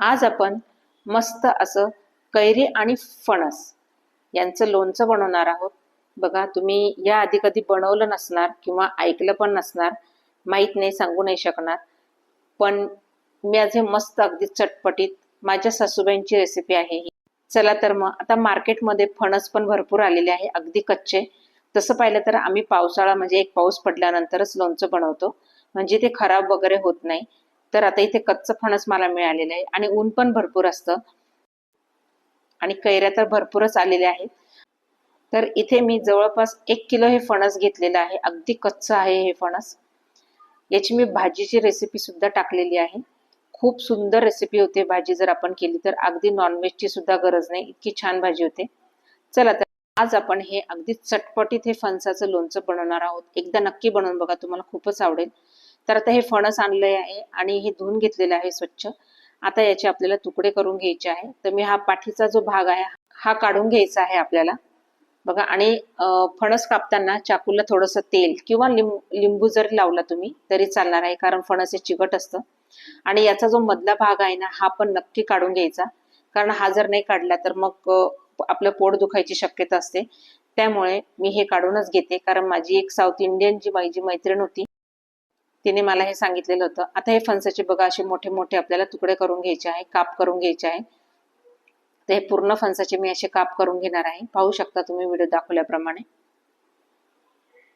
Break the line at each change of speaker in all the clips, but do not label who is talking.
आज आपण मस्त असं कैरी आणि फणस यांचं लोणचं बनवणार आहोत. बघा, तुम्ही या आधी कधी बनवलं नसणार किंवा ऐकलं पण नसणार, माहीत नाही, सांगू नाही शकणार. पण मी आज हे मस्त अगदी चटपटीत माझ्या सासूबाईंची रेसिपी आहे ही. चला तर मग आता मार्केटमध्ये फणस पण भरपूर आलेले आहे, अगदी कच्चे. तसं पाहिलं तर आम्ही पावसाळा म्हणजे एक पाऊस पडल्यानंतरच लोणचं बनवतो, म्हणजे ते खराब वगैरे होत नाही. तर आता इथे कच्चं फणस मला मिळालेलं आहे आणि ऊन पण भरपूर असतं आणि कैऱ्या तर भरपूरच आलेल्या आहेत. तर इथे मी जवळपास 1 किलो हे फणस घेतलेलं आहे. अगदी कच्चं आहे हे फणस. याची मी भाजीची रेसिपी सुद्धा टाकलेली आहे. खूप सुंदर रेसिपी होते. भाजी जर आपण केली तर अगदी नॉनव्हेजची सुद्धा गरज नाही, इतकी छान भाजी होते. चला तर आज आपण हे अगदी चटपटीत हे फणसाचं लोणचं बनवणार आहोत. एकदा नक्की बनवून बघा, तुम्हाला खूपच आवडेल. तर आता हे फणस आणले आहे आणि हे धुवून घेतलेलं आहे स्वच्छ. आता याचे आपल्याला तुकडे करून घ्यायचे आहे. तर मी हा पाठीचा जो भाग आहे हा काढून घ्यायचा आहे आपल्याला. बघा, आणि फणस कापताना चाकूला थोडंसं तेल किंवा लिंबू जरी लावला तुम्ही तरी चालणार आहे, कारण फणस हे चिकट असतं. आणि याचा जो मधला भाग आहे ना, हा पण नक्की काढून घ्यायचा, कारण हा जर नाही काढला तर मग आपलं पोट दुखायची शक्यता असते. त्यामुळे मी हे काढूनच घेते, कारण माझी एक साऊथ इंडियन जी माझी मैत्रीण होती, तिने मला हे सांगितलेलं होतं. आता हे फणसाचे बघा असे मोठे मोठे आपल्याला तुकडे करून घ्यायचे आहे, काप करून घ्यायचे आहे. तर हे पूर्ण फणसाचे मी असे काप करून घेणार आहे. पाहू शकता तुम्ही व्हिडिओ दाखवल्याप्रमाणे.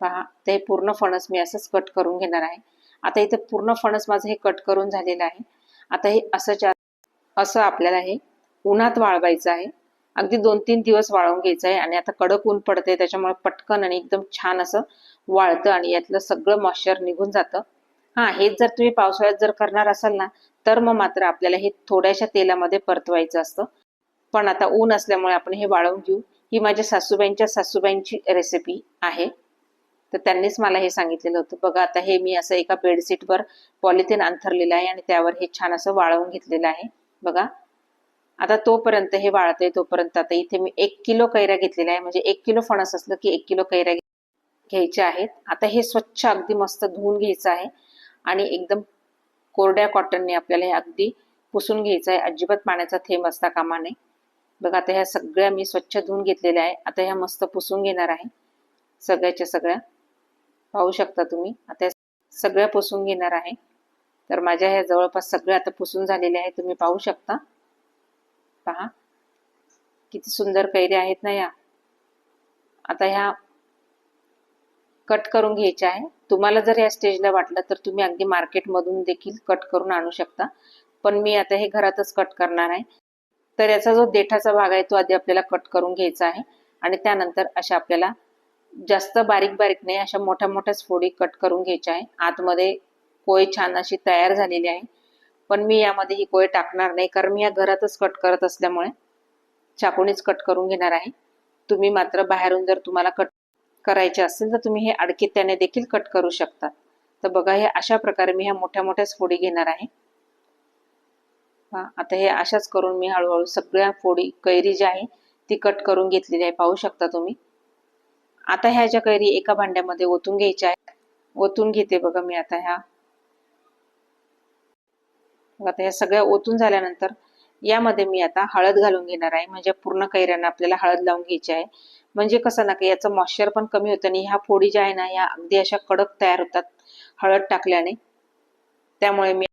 पहा, तर हे पूर्ण फणस मी असंच कट करून घेणार आहे. आता इथे पूर्ण फणस माझं हे कट करून झालेलं आहे. आता हे असं आपल्याला हे उन्हात वाळवायचं आहे. अगदी 2-3 दिवस वाळवून घ्यायचं आहे. आणि आता कडक ऊन पडते, त्याच्यामुळे पटकन आणि एकदम छान असं वाळतं आणि यातलं सगळं मॉइश्चर निघून जातं. हेच जर तुम्ही पावसाळ्यात जर करणार असाल ना, तर मग मात्र आपल्याला हे थोड्याशा तेलामध्ये परतवायचं असतं. पण आता ऊन असल्यामुळे आपण हे वाळवून घेऊ. ही माझ्या सासूबाईंची रेसिपी आहे. तर त्यांनीच मला हे सांगितलेलं होतं. बघा, आता हे मी असं एका बेडशीटवर पॉलिथिन अंथरलेलं आहे आणि त्यावर हे छान असं वाळवून घेतलेलं आहे. बघा, आता तोपर्यंत हे वाळतंय तोपर्यंत आता इथे मी 1 किलो कैऱ्या घेतलेल्या आहे. म्हणजे 1 किलो फणस असलं की 1 किलो कैऱ्या घ्यायच्या आहेत. आता हे स्वच्छ अगदी मस्त धुवून घ्यायचं आहे आणि एकदम कोरड्या कॉटनने आपल्याला हे अगदी पुसून घ्यायचं आहे. अजिबात पाण्याचा थेंब असता कामा नये. बघा, आता ह्या सगळ्या मी स्वच्छ धुवून घेतलेल्या आहे. आता ह्या मस्त पुसून घेणार आहे, सगळ्याच्या सगळ्या. पाहू शकता तुम्ही, आता सगळ्या पुसून घेणार आहे. तर माझ्या ह्या जवळपास सगळ्या आता पुसून झालेल्या आहेत, तुम्ही पाहू शकता. पहा किती सुंदर कैऱ्या आहेत ना या. आता ह्या कट करून घ्यायच्या आहे. तुम्हाला जर या स्टेजला वाटलं तर तुम्ही अगदी मार्केटमधून देखील कट करून आणू शकता, पण मी आता हे घरातच कट करणार आहे. तर याचा जो देठाचा भाग आहे तो आधी आपल्याला कट करून घ्यायचा आहे आणि त्यानंतर अशा आपल्याला जास्त बारीक बारीक नाही, अशा मोठ्या मोठ्याच फोडी कट करून घ्यायच्या आहे. आतमध्ये कोय छान अशी तयार झालेली आहे, पण मी यामध्ये ही कोय टाकणार नाही, कारण मी या घरातच कट करत असल्यामुळे चाकूनेच कट करून घेणार आहे. तुम्ही मात्र बाहेरून जर तुम्हाला कट करायचे असेल तर तुम्ही हे अडकित्याने देखील कट करू शकता. तर बघा, हे अशा प्रकारे मी ह्या मोठ्या मोठ्याच फोडी घेणार आहे. आता हे अशाच करून मी हळूहळू सगळ्या फोडी कैरी जी आहे ती कट करून घेतलेली आहे, पाहू शकता तुम्ही. आता ह्या ज्या कैरी एका भांड्यामध्ये ओतून घ्यायच्या आहेत, ओतून घेते बघा मी आता ह्या. आता ह्या सगळ्या ओतून झाल्यानंतर यामध्ये मी आता हळद घालून घेणार आहे. म्हणजे पूर्ण कैऱ्यांना आपल्याला हळद लावून घ्यायची आहे, म्हणजे कसं ना की याचं मॉइश्चर पण कमी होतं आणि ह्या फोडी ज्या आहे ना ह्या अगदी अशा कडक तयार होतात हळद टाकल्याने. त्यामुळे मी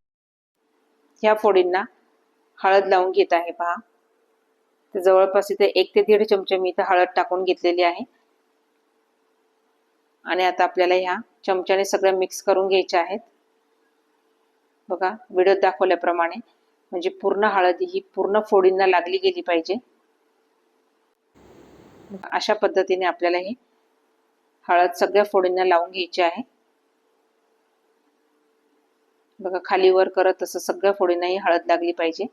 ह्या फोडींना हळद लावून घेत आहे. पहा, तर जवळपास इथे 1 ते 1.5 चमचे मी इथे हळद टाकून घेतलेली आहे. आणि आता आपल्याला ह्या चमच्याने सगळं मिक्स करून घ्यायचे आहेत. बघा, व्हिडिओत दाखवल्याप्रमाणे, म्हणजे पूर्ण हळद ही पूर्ण फोडींना लागली गेली पाहिजे. अशा पद्धतीने आपल्याला ही हळद सगळ्या फोडींना लावून घ्यायची आहे. बघा, खाली वर करत असं सगळ्या फोडींना ही हळद लागली पाहिजे.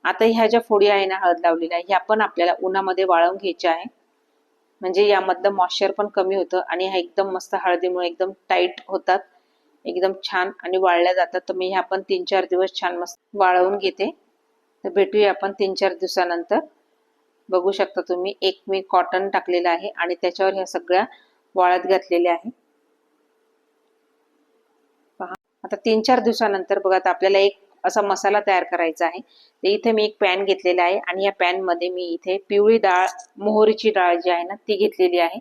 आता ह्या ज्या फोडी आहे ना हळद लावलेल्या, ह्या पण आपल्याला उन्हामध्ये वाळवून घ्यायच्या आहे, म्हणजे यामधलं मॉइश्चर पण कमी होतं आणि ह्या एकदम मस्त हळदीमुळे एकदम टाईट होतात, एकदम छान आणि वाळल्या जातात. तर मी ह्या पण 3-4 दिवस छान मस्त वाळवून घेते. तर भेटूया आपण 3-4 दिवसानंतर. बघू शकता तुम्ही, एक मी कॉटन टाकलेलं आहे आणि त्याच्यावर ह्या सगळ्या वाळत घातलेल्या आहे. पहा, आता 3-4 दिवसानंतर बघा, आता आपल्याला एक असा मसाला तयार करायचा आहे. तर इथे मी एक पॅन घेतलेला आहे आणि या पॅन मध्ये मी इथे पिवळी डाळ, मोहरीची डाळ जी आहे ना ती घेतलेली आहे.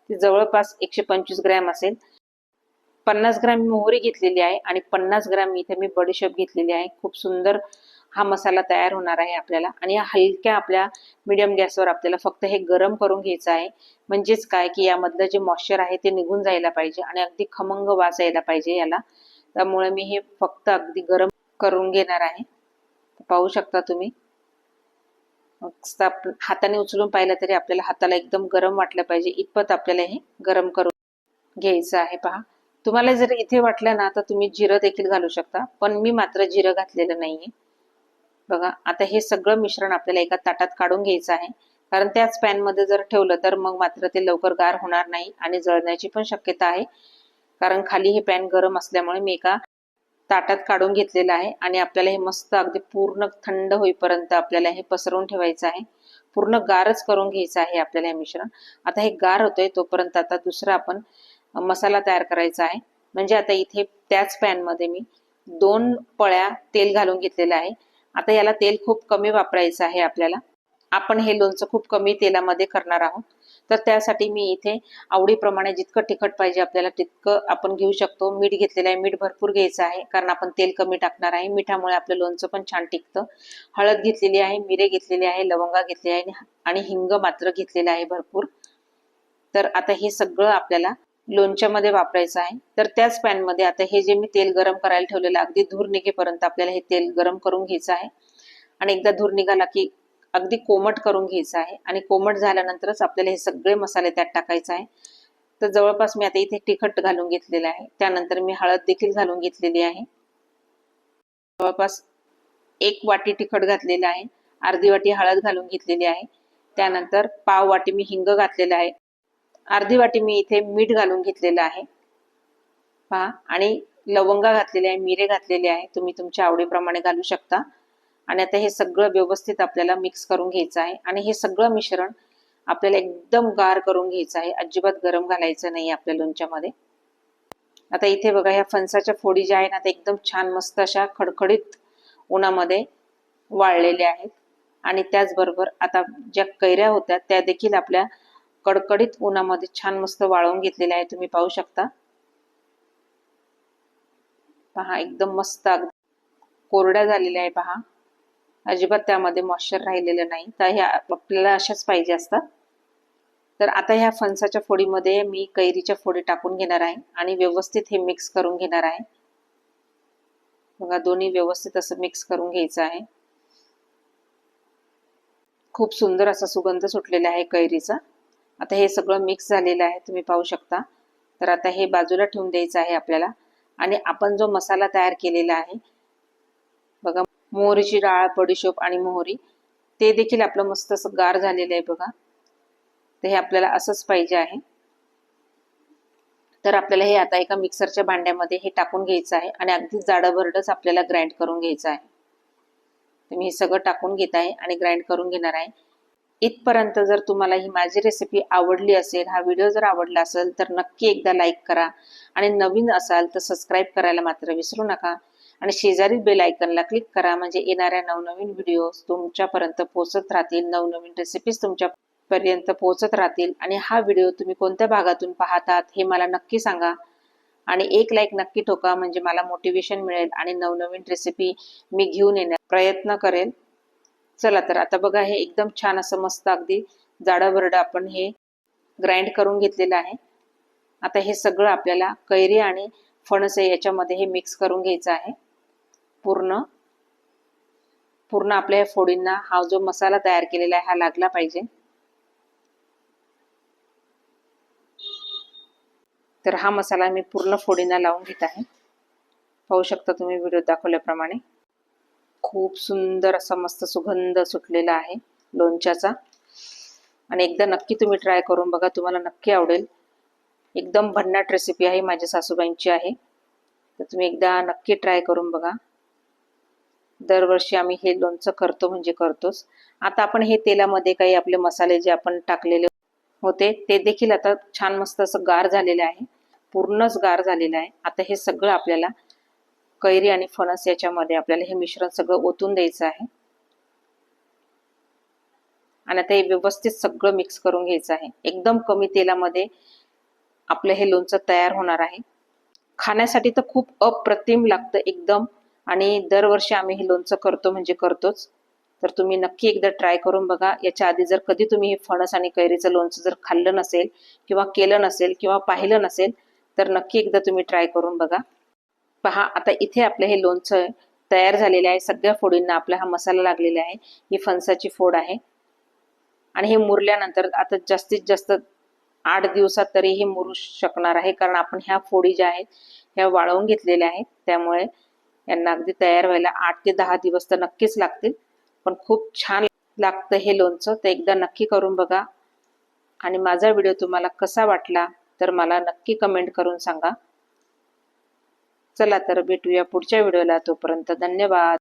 ती जवळपास 125 ग्रॅम असेल. 50 ग्रॅम मोहरी घेतलेली आहे आणि 50 ग्रॅम इथे मी बडीशेप घेतलेली आहे. खूप सुंदर हा मसाला तयार होणार आहे आपल्याला. आणि या हलक्या आपल्या मीडियम गॅसवर आपल्याला फक्त हे गरम करून घ्यायचं आहे. म्हणजेच काय की यामधलं जे मॉइश्चर आहे ते निघून जायला पाहिजे आणि अगदी खमंग वास यायला पाहिजे याला. त्यामुळे मी हे फक्त अगदी गरम करून घेणार आहे. पाहू शकता तुम्ही. हाताने उचलून पाहिलं तरी आपल्याला हाताला एकदम गरम वाटलं पाहिजे इतपत आपल्याला हे गरम करून घ्यायचं आहे. पहा, तुम्हाला जर इथे वाटलं ना तर तुम्ही जिरं देखील घालू शकता, पण मी मात्र जिरं घातलेलं नाहीये. बघा, आता हे सगळं मिश्रण आपल्याला एका ताटात काढून घ्यायचं आहे. कारण त्याच पॅन मध्ये जर ठेवलं तर मग मात्र ते लवकर गार होणार नाही आणि जळण्याची पण शक्यता आहे. कारण खाली हे पॅन गरम असल्यामुळे मी एका ताटात काढून घेतलेलं आहे आणि आपल्याला हे मस्त अगदी पूर्ण थंड होईपर्यंत आपल्याला हे पसरवून ठेवायचं आहे. पूर्ण गारच करून घ्यायचं आहे आपल्याला हे मिश्रण. आता हे गार होतंय तोपर्यंत आता दुसरा आपण मसाला तयार करायचा आहे. म्हणजे आता इथे त्याच पॅन मध्ये मी 2 पळ्या तेल घालून घेतलेलं आहे. आता याला तेल खूप कमी वापरायचं आहे आपल्याला. आपण हे लोणचं खूप कमी तेलामध्ये करणार आहोत. तर त्यासाठी मी इथे आवडीप्रमाणे जितकं तिखट पाहिजे आपल्याला तितकं आपण घेऊ शकतो. मीठ घेतलेलं आहे. मीठ भरपूर घ्यायचं आहे कारण आपण तेल कमी टाकणार आहे. मिठामुळे आपलं लोणचं पण छान टिकतं. हळद घेतलेली आहे, मिरे घेतलेले आहे, लवंगा घेतले आहे आणि हिंग मात्र घेतलेला आहे भरपूर. तर आता हे सगळं आपल्याला लोणच्यामध्ये वापरायचं आहे. तर त्याच पॅन मध्ये आता हे जे मी तेल गरम करायला ठेवलेलं अगदी धूर निघेपर्यंत आपल्याला हे तेल गरम करून घ्यायचं आहे. आणि एकदा धूर निघाला की अगदी कोमट करून घ्यायचं आहे आणि कोमट झाल्यानंतरच आपल्याला हे सगळे मसाले त्यात टाकायचे आहे. तर जवळपास मी आता इथे तिखट घालून घेतलेलं आहे. त्यानंतर मी हळद देखील घालून घेतलेली आहे. जवळपास 1 वाटी तिखट घातलेलं आहे. अर्धी वाटी हळद घालून घेतलेली आहे. त्यानंतर पाव वाटी मी हिंग घातलेला आहे. अर्धी वाटी मी इथे मीठ घालून घेतलेलं आहे. पहा, आणि लवंगा घातलेले आहे, मिरे घातलेले आहे. तुम्ही तुमच्या आवडीप्रमाणे घालू शकता. आणि आता हे सगळं व्यवस्थित आपल्याला मिक्स करून घ्यायचं आहे आणि हे सगळं मिश्रण आपल्याला एकदम गार करून घ्यायचं आहे. अजिबात गरम घालायचं नाही आपल्या लोणच्यामध्ये. आता इथे बघा, ह्या फणसाच्या फोडी ज्या आहेत ना त्या एकदम छान मस्त अशा खडखडीत उन्हामध्ये वाळलेल्या आहेत. आणि त्याचबरोबर आता ज्या कैऱ्या होत्या त्या देखील आपल्या कडकडीत उन्हामध्ये छान मस्त वाळवून घेतलेल्या आहेत. तुम्ही पाहू शकता. पहा, एकदम मस्त कोरड्या झालेल्या आहे. पहा, अजिबात त्यामध्ये मॉइश्चर राहिलेलं नाही. तर ह्या आपल्याला अशाच पाहिजे असतात. तर आता ह्या फणसाच्या फोडीमध्ये मी कैरीच्या फोडी टाकून घेणार आहे आणि व्यवस्थित हे मिक्स करून घेणार आहे. बघा, दोन्ही व्यवस्थित असं मिक्स करून घ्यायचं आहे. खूप सुंदर असा सुगंध सुटलेला आहे कैरीचा. आता हे सगळं मिक्स झालेलं आहे, तुम्ही पाहू शकता. तर आता हे बाजूला ठेवून द्यायचं आहे आपल्याला. आणि आपण जो मसाला तयार केलेला आहे बघा, मोहरीची डाळ, बडीशेप आणि मोहरी, ते देखील आपलं मस्त असं गार झालेलं आहे बघा. तर हे आपल्याला असंच पाहिजे आहे. तर आपल्याला हे आता एका मिक्सरच्या भांड्यामध्ये हे टाकून घ्यायचं आहे आणि अगदी जाडभरडच आपल्याला ग्राइंड करून घ्यायचं आहे. तर मी हे सगळं टाकून घेत आहे आणि ग्राइंड करून घेणार आहे. इथपर्यंत जर तुम्हाला ही माझी रेसिपी आवडली असेल, हा व्हिडिओ जर आवडला असेल तर नक्की एकदा लाईक करा आणि नवीन असाल तर सबस्क्राईब करायला मात्र विसरू नका. आणि शेजारी बेल आयकनला क्लिक करा, म्हणजे येणाऱ्या नवनवीन व्हिडिओज तुमच्यापर्यंत पोहोचत राहतील, नवनवीन रेसिपीज तुमच्यापर्यंत पोहोचत राहतील. आणि हा व्हिडिओ तुम्ही कोणत्या भागातून पाहतात हे मला नक्की सांगा आणि एक लाईक नक्की ठोका, म्हणजे मला मोटिवेशन मिळेल आणि नवनवीन रेसिपी मी घेऊन येण्याचा प्रयत्न करेल. चला, तर आता बघा, हे एकदम छान असं मस्त अगदी जाडभरड आपण हे ग्राइंड करून घेतलेलं आहे. आता हे सगळं आपल्याला कैरी आणि फणस याच्यामध्ये हे मिक्स करून घ्यायचं आहे. पूर्ण आपल्या फोडींना हा जो मसाला तयार केलेला आहे हा लागला पाहिजे. तर हा मसाला मी पूर्ण फोडींना लावून घेत आहे. पाहू शकता तुम्ही व्हिडिओ दाखवल्याप्रमाणे. खूप सुंदर असा मस्त सुगंध सुटलेला आहे लोणच्याचा. आणि एकदा नक्की तुम्ही ट्राय करून बघा, तुम्हाला नक्की आवडेल. एकदम भन्नाट रेसिपी आहे, माझ्या सासूबाईंची आहे. तर तुम्ही एकदा नक्की ट्राय करून बघा. दरवर्षी आम्ही हे लोणचं करतो म्हणजे करतोच. आता आपण हे तेलामध्ये काही आपले मसाले जे आपण टाकलेले होते ते देखील आता छान मस्त असं गार झालेलं आहे. पूर्णच गार झालेलं आहे. आता हे सगळं आपल्याला कैरी आणि फणस याच्यामध्ये आपल्याला हे मिश्रण सगळं ओतून द्यायचं आहे आणि आता हे व्यवस्थित सगळं मिक्स करून घ्यायचं आहे. एकदम कमी तेलामध्ये आपलं हे लोणचं तयार होणार आहे. खाण्यासाठी तर खूप अप्रतिम लागतं एकदम, आणि दरवर्षी आम्ही हे लोणचं करतो म्हणजे करतोच. तर तुम्ही नक्की एकदा ट्राय करून बघा. याच्या आधी जर कधी तुम्ही हे फणस आणि कैरीचं लोणचं जर खाल्लं नसेल किंवा केलं नसेल किंवा पाहिलं नसेल तर नक्की एकदा तुम्ही ट्राय करून बघा. पहा, आता इथे आपलं हे लोणचं तयार झालेलं आहे. सगळ्या फोडींना आपला हा मसाला लागलेला आहे. ही फणसाची फोड आहे आणि हे मुरल्यानंतर आता जास्तीत जास्त 8 दिवसात तरी हे मुरू शकणार आहे, कारण आपण ह्या फोडी ज्या आहेत ह्या वाळवून घेतलेल्या आहेत. त्यामुळे यांना अगदी तयार व्हायला 8 ते 10 दिवस तर नक्कीच लागतील. पण खूप छान लागतं हे लोणचं, तर एकदा नक्की करून बघा. आणि माझा व्हिडिओ तुम्हाला कसा वाटला तर मला नक्की कमेंट करून सांगा. चला तर भेटूया पुढच्या व्हिडिओला. तोपर्यंत धन्यवाद.